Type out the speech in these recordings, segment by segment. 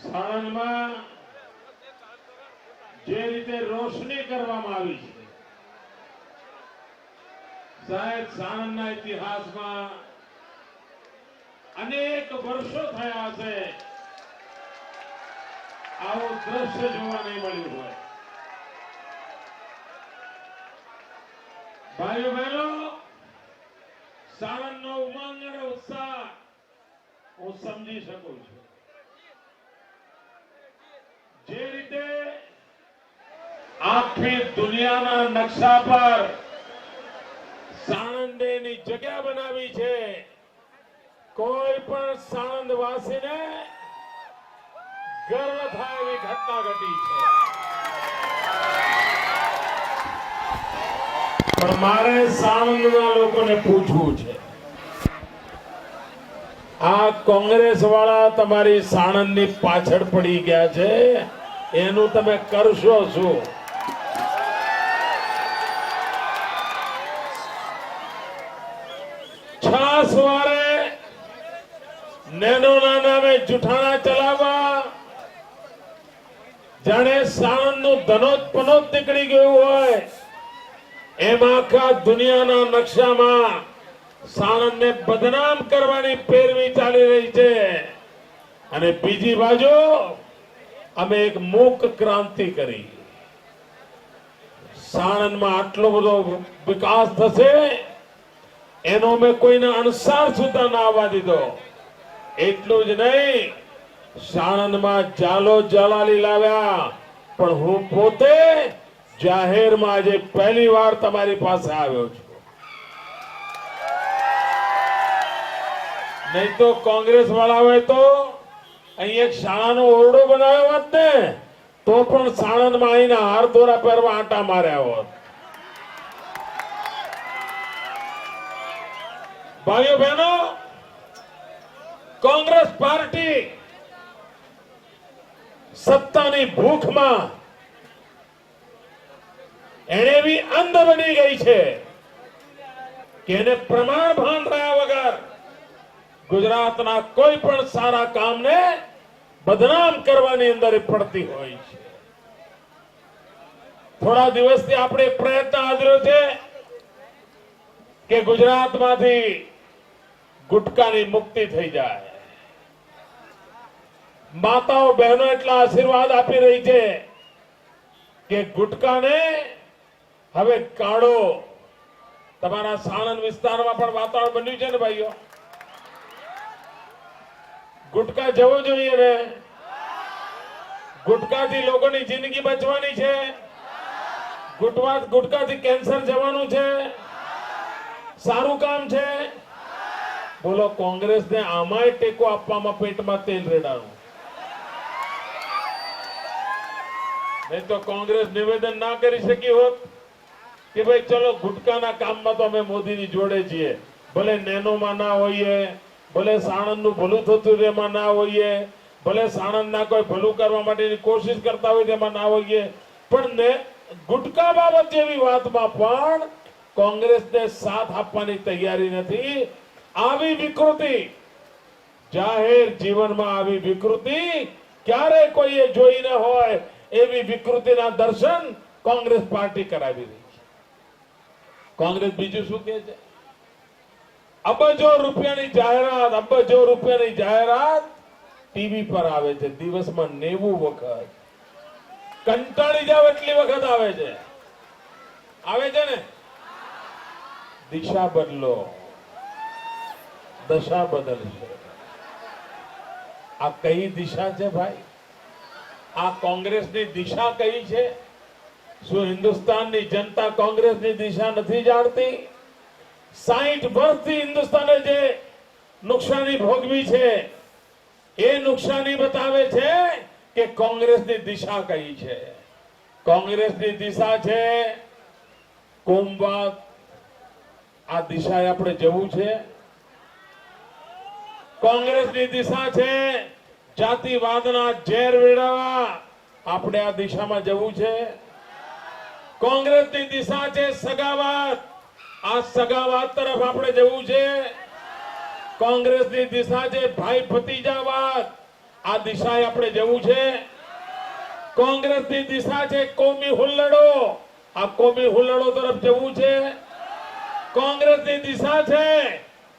સાણંદમાં જે રીતે રોશની કરવામાં આવી છે, સાહેબ સાણંદના ઇતિહાસમાં અનેક વર્ષો થયા છે આવું દ્રશ્ય જોવા નહીં મળ્યું હોય. ભાઈઓ બહેનો, સાણંદનો ઉમંગ અને ઉત્સાહ હું સમજી શકું છું. જે રીતે આખી દુનિયાના નકશા પર સાણંદેની જગ્યા બનાવી છે, કોઈ પણ સાણંદવાસીને ગર્વ થાય એવી ઘટના ઘટી છે. પણ મારે સાણંદના લોકોને પૂછવું છે, આ કોંગ્રેસ વાળા તમારી સાણંદની પાછળ પડી ગયા છે, એનું તમે કરશો શું? છાસવારે નેનોના નામે જુઠાણા ચલાવવા, જાણે સાણંદનું ધનોત પનોત નીકળી ગયું હોય એમ આખા દુનિયાના નકશામાં સાણંદને બદનામ કરવાની પેરવી ચાલી રહી છે. અને બીજી બાજુ અમે એક મૂક ક્રાંતિ કરી. સાણંદમાં આટલો બધો વિકાસ થશે એનો મેં કોઈને અણસાર સુધા ના આવવા દીધો. એટલું જ નહીં, સાણંદમાં જાલો જલાલી લાવ્યા, પણ હું પોતે જાહેરમાં આજે પહેલી વાર તમારી પાસે આવ્યો છું. નહીં તો કોંગ્રેસ વાળા હોય તો અહીં એક શાળાનો ઓરડો બનાવ્યો હોત ને તો પણ સાણંદમાં આવીને હાર દોરા પહેરવા આંટા માર્યા હોત. ભાઈઓ બહેનો, કોંગ્રેસ પાર્ટી સત્તાની ભૂખમાં એને એવી અંધ બની ગઈ છે કે એને પ્રમાણ ભાન રહ્યા વગર ગુજરાતના કોઈ પણ સારા કામને બદનામ કરવાની અંદર પડતી હોય છે. થોડા દિવસથી આપણે પ્રયત્ન આદર્યો છે કે ગુજરાતમાંથી ગુટકાની મુક્તિ થઈ જાય. માતાઓ બહેનો એટલા આશીર્વાદ આપી રહી છે કે ગુટકાને હવે કાઢો. તમારા સાણંદ વિસ્તારમાં પણ વાતાવરણ બન્યું છે ને ભાઈઓ? ગુટકા જવું જોઈએ ને? ગુટકાથી લોકોની જિંદગી બચવાની છે, ગુટકાથી કેન્સર જવાનું છે, સારું કામ છે. બોલો, કોંગ્રેસને આમાંય ટેકો આપવામાં પેટમાં તેલ રેડાણું. નહીં તો કોંગ્રેસ નિવેદન ના કરી શકી હોત કે ભાઈ ચલો ગુટકાના કામમાં તો અમે મોદીની જોડે છીએ, ભલે નેનોમાં ના હોઈએ, ભલે સાણંદનું ભલું થતું એમાં ના હોઈએ, ભલે સાણંદના કોઈ ભલું કરવા માટેની કોશિશ કરતા હોય તેમાં ના હોઈએ, પણ ગુટકા બાબત જેવી વાતમાં પણ કોંગ્રેસને સાથ આપવાની તૈયારી નથી. આવી વિકૃતિ, જાહેર જીવનમાં આવી વિકૃતિ ક્યારે કોઈએ જોઈ ન હોય એવી વિકૃતિના દર્શન કોંગ્રેસ પાર્ટી કરાવી રહી છે. કોંગ્રેસ બીજું શું કહે છે? અબજો રૂપિયાની જાહેરાત ટીવી પર આવે છે, દિવસમાં 90 વખત. કંટાળી જાવ એટલી વખત આવે છે ને. દિશા બદલો, દશા બદલશે. આ કઈ દિશા છે ભાઈ? આ કોંગ્રેસની દિશા કઈ છે? શું હિન્દુસ્તાનની જનતા કોંગ્રેસની દિશા નથી જાણતી? 60 વર્ષથી હિન્દુસ્તાને જે નુકસાની ભોગવી છે એ નુકસાની બતાવે છે કે કોંગ્રેસની દિશા કઈ છે. કોંગ્રેસની દિશા છે કોમવાદ. આ દિશાએ આપણે જવું છે. કોંગ્રેસની દિશા છે જાતિવાદના ઝેર વેડાવા. આપણે આ દિશામાં જવું છે. કોંગ્રેસની દિશા છે સગાવાદ. આ સગાવાદ તરફ આપણે જવું છે. કોંગ્રેસની દિશા છે ભાઈ ભતીજાવાદ. આ દિશાએ આપણે જવું છે. કોંગ્રેસની દિશા છે કોમી હુલ્લડો. આ કોમી હુલ્લડો તરફ જવું છે. કોંગ્રેસની દિશા છે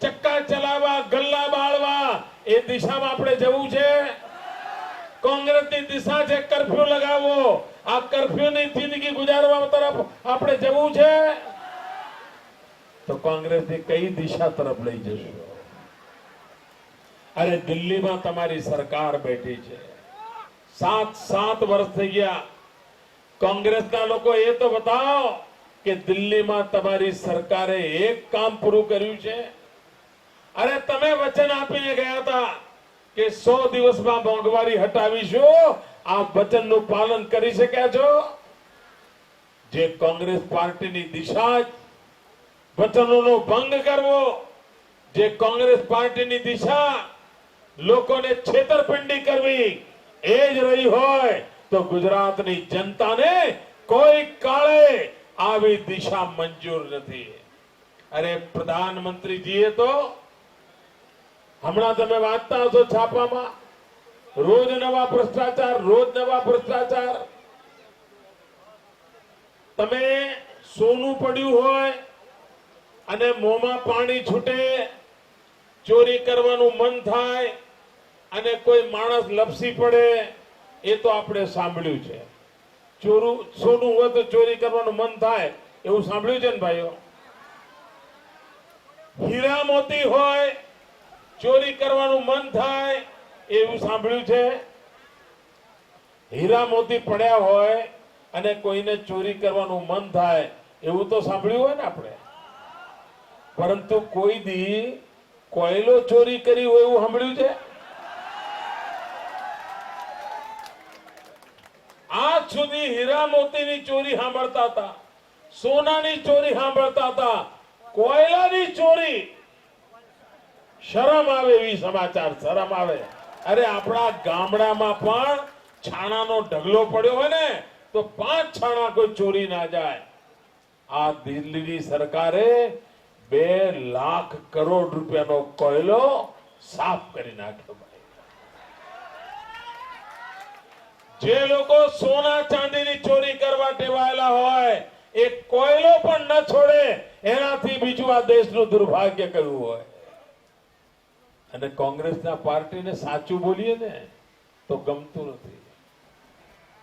ચક્કા ચલાવવા, ગલ્લા બાળવા, એ દિશામાં આપણે જવું છે. કોંગ્રેસની દિશા છે કર્ફ્યુ લગાવવો. આ કર્ફ્યુની જિંદગી ગુજારવા તરફ આપણે જવું છે. તો કોંગ્રેસની કઈ દિશા તરફ લઈ જશું? અરે દિલ્હીમાં તમારી સરકાર બેઠી છે. 7 વર્ષ થઈ ગયા. કોંગ્રેસના લોકો એ તો બતાવો કે દિલ્હીમાં તમારી સરકારે એક કામ પૂરું કર્યું છે. અરે તમે વચન આપીને ગયા હતા કે 100 દિવસમાં મોંઘવારી હટાવીશું. આ વચનનું પાલન કરી શક્યા છો? જે કોંગ્રેસ પાર્ટીની દિશા જ વચનોનો ભંગ કરવો, જે કોંગ્રેસ પાર્ટીની દિશા લોકોને છેતરપિંડી કરવી, એ જ રહી હોય તો ગુજરાતની જનતાને કોઈ કાળે આવી દિશા મંજૂર નથી. અરે પ્રધાનમંત્રીજીએ તો હમણાં તમે વાંચતા હશો છાપામાં, રોજ નવા ભ્રષ્ટાચાર, રોજ નવા ભ્રષ્ટાચાર. તમે સોનું પડ્યું હોય અને મોંમાં પાણી છૂટે, ચોરી કરવાનું મન થાય અને કોઈ માણસ લપસી પડે, એ તો આપણે સાંભળ્યું છે. સોનું હોય તો ચોરી કરવાનું મન થાય, એવું સાંભળ્યું છે ને ભાઈઓ? હીરા મોતી હોય, ચોરી કરવાનું મન થાય, એવું સાંભળ્યું છે? હીરા મોતી પડ્યા હોય અને કોઈને ચોરી કરવાનું મન થાય, એવું તો સાંભળ્યું હોય ને આપણે. પરંતુ કોઈ દી કોયલો ચોરી કરી હોય એવું સાંભળ્યું છે? આજ સુધી હીરા મોતીની ચોરી સાંભળતા હતા, સોનાની ચોરી સાંભળતા હતા, કોયલાની ચોરી શરમ આવે એવી સમાચાર, શરમ આવે. અરે આપણા ગામડામાં પણ છાણાનો ઢગલો પડ્યો હોય ને તો 5 છાણા કોઈ ચોરી ના જાય. આ દિલ્હીની સરકારે 2 લાખ કરોડ રૂપિયાનો કોયલો સાફ કરી નાખ્યો. જે લોકો સોના ચાંદીની ચોરી કરવા ટેવાયેલા હોય એ કોયલો પણ ન છોડે, એનાથી બીજું આ દેશનું દુર્ભાગ્ય કયું હોય. અને કોંગ્રેસના પાર્ટીને સાચું બોલીએ ને તો ગમતું નથી.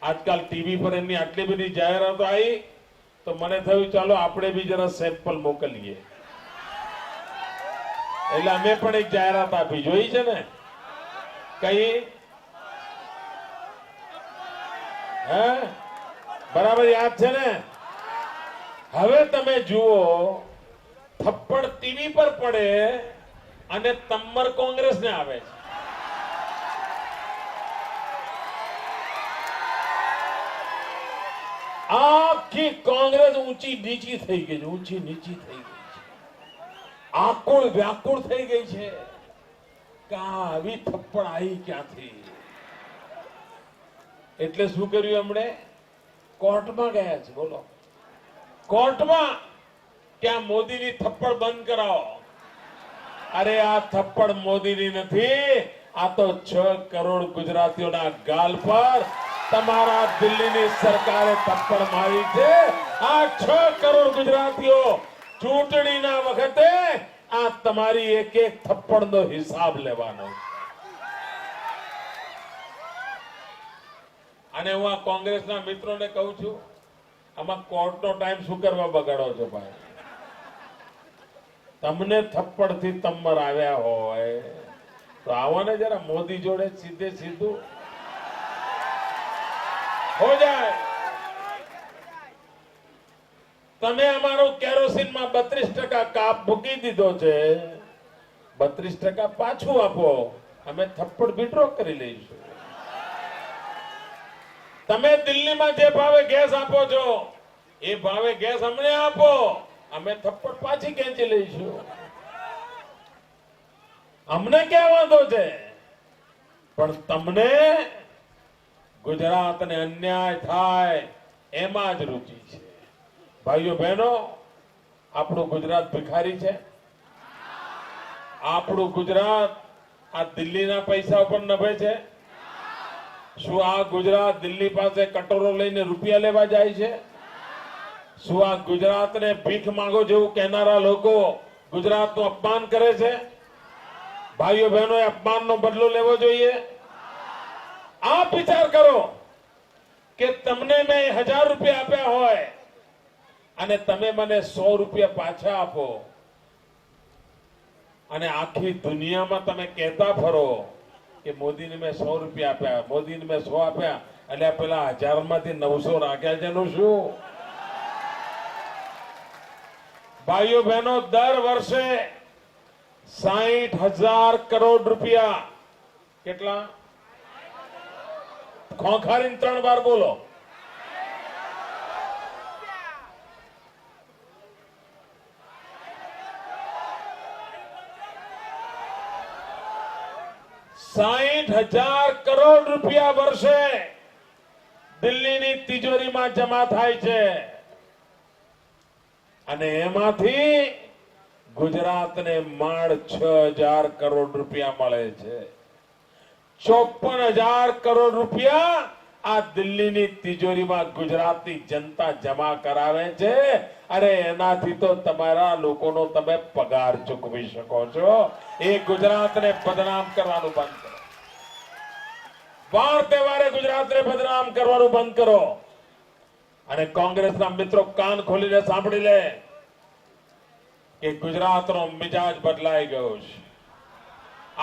આજકાલ ટીવી પર એમની આટલી બધી જાહેરાતો આવી તો મને થયું ચાલો આપણે બી જરા સેમ્પલ મોકલીએ. એટલે અમે પણ એક જાહેરાત આપી, જોઈ છે ને? કઈ? હે, બરાબર યાદ છે ને? હવે તમે જુઓ, થપ્પડ ટીવી પર પડે અને તમ્મર કોંગ્રેસને આવે છે. આખી કોંગ્રેસ ઊંચી નીચી થઈ ગઈ છે, ઊંચી નીચી થઈ ગઈ છે, આકુળ વ્યાકુળ થઈ ગઈ છે કે આવી થપ્પડ આવી ક્યાંથી. એટલે શું કર્યું એમણે? કોર્ટમાં ગયા છે. બોલો, કોર્ટમાં ક્યાં મોદીની થપ્પડ બંધ કરાવો. અરે આ થપ્પડ મોદીની નથી, આ તો 6 કરોડ ગુજરાતીઓના ગાલ પર તમારા દિલ્હીની સરકારે થપ્પડ મારી છે. આ 6 કરોડ ગુજરાતીઓ ચૂંટણીના વખતે આ તમારી એક એક થપ્પડનો હિસાબ લેવાનો. અને હું આ કોંગ્રેસના મિત્રોને કહું છું, આમાં કોર્ટનો ટાઈમ શું કરવા બગાડો છો ભાઈ? તમને થપ્પડથી તમ્મર આવ્યા હોય તો આવો ને જરા મોદી જોડે સીધે સીધું હો જાય. તમે અમારો કેરોસીનમાં 32% કાપ મૂકી દીધો છે, 32% પાછું આપો, અમે થપ્પડ વિડ્રો કરી લઈશું. તમે દિલ્હીમાં જે ભાવે ગેસ આપો છો એ ભાવે ગેસ અમને આપો, અમે થપ્પડ પાછી ખેંચી લઈશું. અમને ક્યાં વાંધો છે? પણ તમને ગુજરાતને અન્યાય થાય એમાં જ રુચિ છે. ભાઈઓ બહેનો, આપણું ગુજરાત ભિખારી છે. આપણું ગુજરાત આ દિલ્હીના પૈસા ઉપર નભે છે. શું આ ગુજરાત દિલ્હી પાસે કટોરો લઈને રૂપિયા લેવા જાય છે? શું આ ગુજરાતને ભીખ માંગો જેવું કહેનારા લોકો ગુજરાતનું અપમાન કરે છે? ભાઈઓ બહેનોએ અપમાનનો બદલો લેવો જોઈએ. આપ વિચાર કરો કે તમને મેં 1000 રૂપિયા આપ્યા હોય અને તમે મને 100 રૂપિયા પાછા આપો અને આખી દુનિયામાં તમે કહેતા ફરો કે મોદીને મેં 100 રૂપિયા આપ્યા, મોદીને મેં 100 આપ્યા, એટલે પેલા 1000 માંથી 900 રાખ્યા છે એનું શું? ભાઈઓ બહેનો, દર વર્ષે 60,000 કરોડ રૂપિયા, કેટલા? ખોખારીને 3 વાર બોલો. ₹60,000 કરોડ રૂપિયા વર્ષે દિલ્હીની તિજોરીમાં જમા થાય છે અને એમાંથી ગુજરાતને માળ 6,000 કરોડ રૂપિયા મળે છે. 54,000 કરોડ રૂપિયા આ દિલ્હીની તિજોરીમાં ગુજરાતની જનતા જમા કરાવે છે. અરે એનાથી તો તમારા લોકોનો તમે પગાર ચૂકવી શકો છો. એ ગુજરાતને બદનામ કરવાનું બંધ કરો. વાર તહેવારે ગુજરાતને બદનામ કરવાનું બંધ કરો. અને કોંગ્રેસના મિત્રો કાન ખોલીને સાંભળી લે કે ગુજરાતનો મિજાજ બદલાઈ ગયો છે.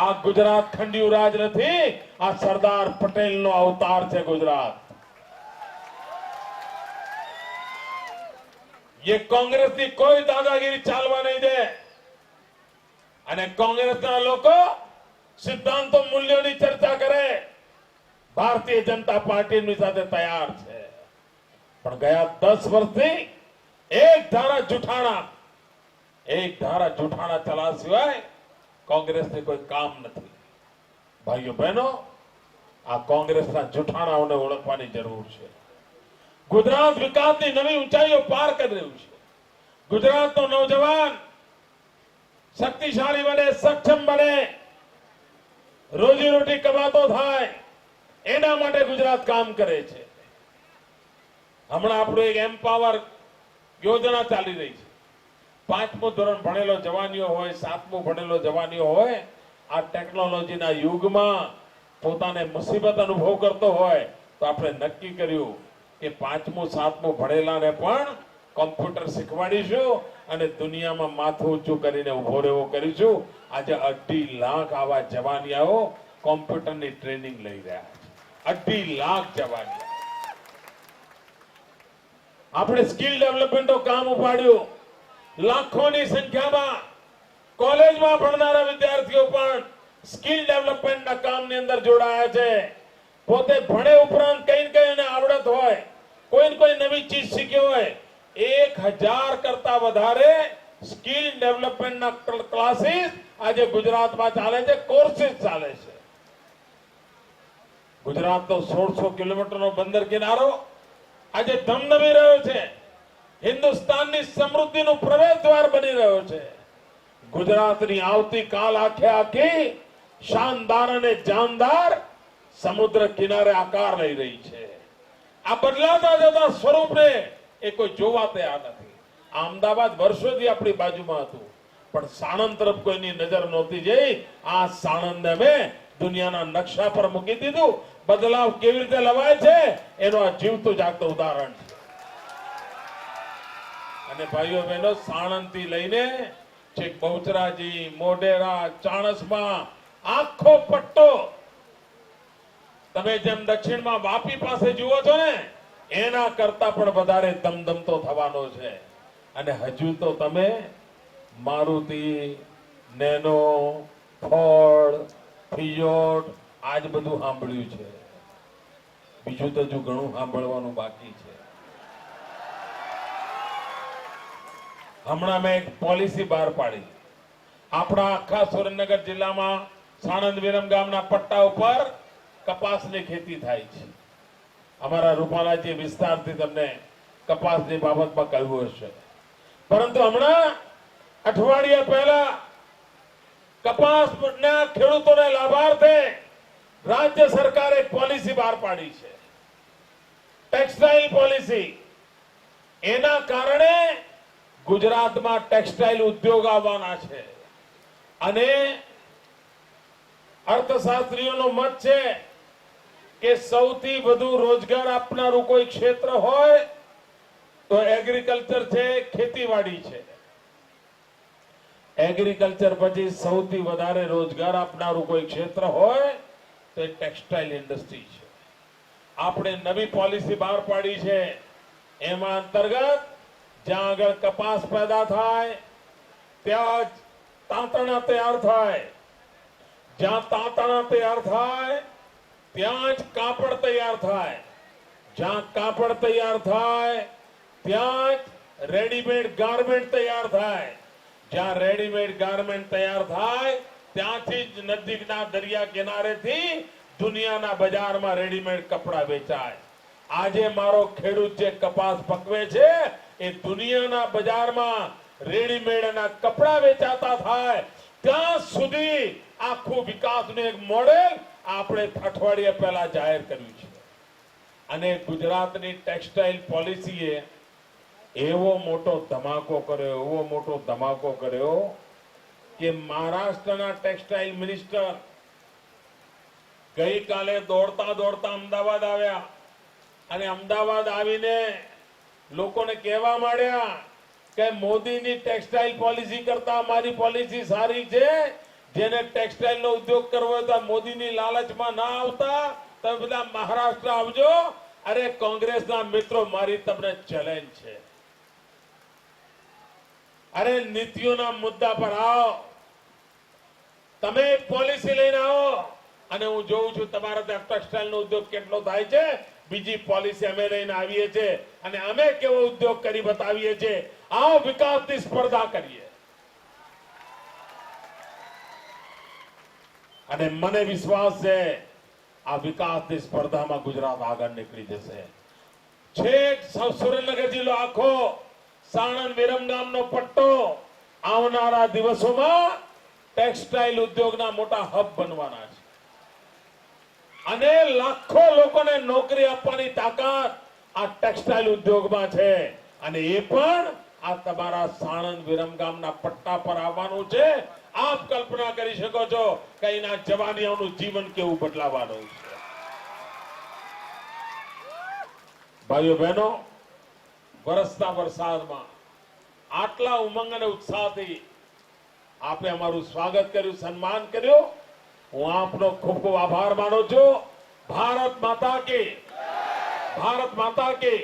આ ગુજરાત ખંડિયું રાજ નથી, આ સરદાર પટેલનો અવતાર છે ગુજરાત. ये કોંગ્રેસની કોઈ દાદાગીરી ચાલવા નહીં દે. અને કોંગ્રેસના લોકો સિદ્ધાંતો મૂલ્યોની ચર્ચા કરે. ભારતીય જનતા પાર્ટીની સાથે તૈયાર છે. પણ ગયા 10 વર્ષથી એક ધારા જૂઠાણા ચલા સિવાય કોંગ્રેસને કોઈ કામ નથી. ભાઈઓ બહેનો, આ કોંગ્રેસના જૂઠાણાઓને ઓળખવાની જરૂર છે. ગુજરાત વિકાસની નવી ઊંચાઈઓ પાર કરી રહ્યું છે. ગુજરાતનો નौजवान શક્તિશાળી બને, સક્ષમ બને, રોજીરોટી કમાતો થાય, એના માટે ગુજરાત કામ કરે છે. હમણાં આપણું એક એમ્પાવર યોજના ચાલી રહી છે. 5મું ધોરણ ભણેલો જવાનીઓ હોય, 7મું ભણેલો જવાનીઓ હોય, આ ટેકનોલોજીના યુગમાં પોતાને મુસીબત અનુભવ કરતો હોય તો આપણે નક્કી કર્યું કે 5મું 7મું ભણેલાને પણ કોમ્પ્યુટર શીખવાડીશું અને દુનિયામાં માથું ઊંચું કરીને ઉભો રહેવો કરીશું. આજે 2.5 લાખ આવા જવાનિયાઓ કોમ્પ્યુટરની ટ્રેનિંગ લઈ રહ્યા છે. 2.5 લાખ જવાનિયા. આપણે સ્કિલ ડેવલપમેન્ટનું કામ ઉપાડ્યું. લાખોની સંખ્યામાં કોલેજમાં ભણનારા વિદ્યાર્થીઓ પણ સ્કિલ ડેવલપમેન્ટના કામની અંદર જોડાયા છે. પોતે ભણે ઉપરાંત કઈ એને આવડત હોય, કોઈ નવી ચીજ શીખ્યો હોય, 1000 કરતા વધારે સ્કિલ ડેવલપમેન્ટના ક્લાસીસ આજે ગુજરાતમાં ચાલે છે, કોર્સીસ ચાલે છે. ગુજરાતનો 1600 કિલોમીટરનો બંદર કિનારો આજે ધમધમી રહ્યો છે. હિન્દુસ્તાનની સમૃદ્ધિનું પ્રવેશ દ્વાર બની રહ્યો છે. ગુજરાતની આવતીકાલ આખી શાનદાર અને જાનદાર સમુદ્ર કિનારે આકાર લઈ રહી છે. આ બદલાતા જતા સ્વરૂપને એ કોઈ જોવા તૈયાર નથી. અમદાવાદ વર્ષોથી આપણી બાજુમાં હતું, પણ સાણંદ તરફ કોઈની નજર નહોતી જઈ. આ સાણંદ અમે દુનિયાના નકશા પર મૂકી દીધું. બદલાવ કેવી રીતે લવાય છે એનો આ જીવતું જાગતું ઉદાહરણ છે. અને ભાઈઓ બહેનો, સાણંદ થી લઈને છેક બહુચરાજી, મોઢેરા, ચાણસ્મા આખો પટ્ટો તમે જેમ દક્ષિણમાં વાપી પાસે જુઓ છો ને, એના કરતા પણ વધારે ધમધમતો થવાનો છે. અને હજુ તો તમે મારુતિ, નેનો, ફોર્ડ, ફિયોટ આજ બધું સાંભળ્યું છે. બીજું તો હજુ ઘણું સાંભળવાનું બાકી છે. હમણાં મેં એક પોલિસી બહાર પાડી. આપણા આખા સુરેન્દ્રનગર જિલ્લામાં સાણંદ વિરમ ગામના પટ્ટા ઉપર કપાસની ખેતી થાય છે. અમારા રૂપાલાજી વિસ્તારથી તમને કપાસની બાબતમાં કહ્યું હશે. પરંતુ હમણાં અઠવાડિયા પહેલા કપાસના ખેડૂતોને લાભાર્થે રાજ્ય સરકારે એક પોલિસી બહાર પાડી છે, ટેક્સટાઇલ પોલિસી. એના કારણે ગુજરાતમાં ટેક્સટાઇલ ઉદ્યોગ આવવાના છે અને અર્થશાસ્ત્રીઓનો મત છે કે સૌથી વધુ રોજગાર આપનારું કોઈ ક્ષેત્ર હોય તો એગ્રીકલ્ચર છે, ખેતીવાડી છે. એગ્રીકલ્ચર પછી સૌથી વધારે રોજગાર આપનારું કોઈ ક્ષેત્ર હોય તો એ ટેક્સટાઇલ ઇન્ડસ્ટ્રી છે. આપણે નવી પોલિસી બહાર પાડી છે. એમાં અંતર્ગત જ્યાં આગળ કપાસ પેદા થાય ત્યાં જ તાંતણા તૈયાર થાય, જ્યાં તાંતણા તૈયાર થાય ત્યાં જ કાપડ તૈયાર થાય, જ્યાં કાપડ તૈયાર થાય ત્યાં જ રેડીમેડ ગાર્મેન્ટ તૈયાર થાય, જ્યાં રેડીમેડ ગાર્મેન્ટ તૈયાર થાય ત્યાંથી જ નજીકના દરિયા કિનારેથી દુનિયાના બજારમાં રેડીમેડ કપડા વેચાય. આજે મારો ખેડૂત જે કપાસ પકવે છે એ દુનિયાના બજારમાં રેડીમેડના કપડા વેચાતા થાય ત્યાં સુધી આખું વિકાસનું એક મોડેલ આપણે અઠવાડિયા પહેલા જાહેર કર્યું છે. અને ગુજરાતની ટેક્સટાઇલ પોલિસીએ એવો મોટો ધમાકો કર્યો કે મહારાષ્ટ્રના ટેક્સટાઇલ મિનિસ્ટર ગઈકાલે દોડતા અમદાવાદ આવ્યા અને અમદાવાદ આવીને લોકોને કહેવા માંડ્યા કે મોદીની ટેક્સટાઇલ પોલિસી કરતા અમારી પોલિસી સારી છે. જેને ટેક્સટાઇલનો ઉદ્યોગ કરવો હોય તો મોદીની લાલચમાં ના આવતા તમે બધા મહારાષ્ટ્ર આવજો. અરે કોંગ્રેસના મિત્રો, મારી તમને ચેલેન્જ છે. અરે નીતિઓના મુદ્દા પર આવો, તમે પોલિસી લઈને આવો અને હું જોઉં છું તમારા ત્યાં ટેક્સટાઇલનો ઉદ્યોગ કેટલો થાય છે. બીજી પોલિસી અમે લઈને આવીએ છીએ અને અમે કેવો ઉદ્યોગ કરી બતાવીએ છીએ. આવો વિકાસની સ્પર્ધા કરીએ. અને મને વિશ્વાસ છે આ વિકાસની સ્પર્ધામાં ગુજરાત આગળ નીકળી જશે. છેક સુરેન્દ્રનગર જિલ્લો આખો સાણંદ વિરમગામનો પટ્ટો આવનારા દિવસોમાં ટેક્સટાઇલ ઉદ્યોગના મોટા હબ બનવાના છે અને લાખો લોકોને નોકરી આપવાની તાકાત આ ટેક્સટાઇલ ઉદ્યોગમાં છે. અને એ પણ આ તમારા સાણંદ વિરમગામના પટ્ટા પર આવવાનું છે. આપ કલ્પના કરી શકો છો કે એના જવાનીઓનું જીવન કેવું બદલાવાનું છે. ભાઈઓ બહેનો, વરસતા વરસાદમાં આટલા ઉમંગ અને ઉત્સાહથી આપે અમારું સ્વાગત કર્યું, સન્માન કર્યું. હું આપનો ખૂબ ખૂબ આભાર માનું છું. ભારત માતા કી, ભારત માતા કી.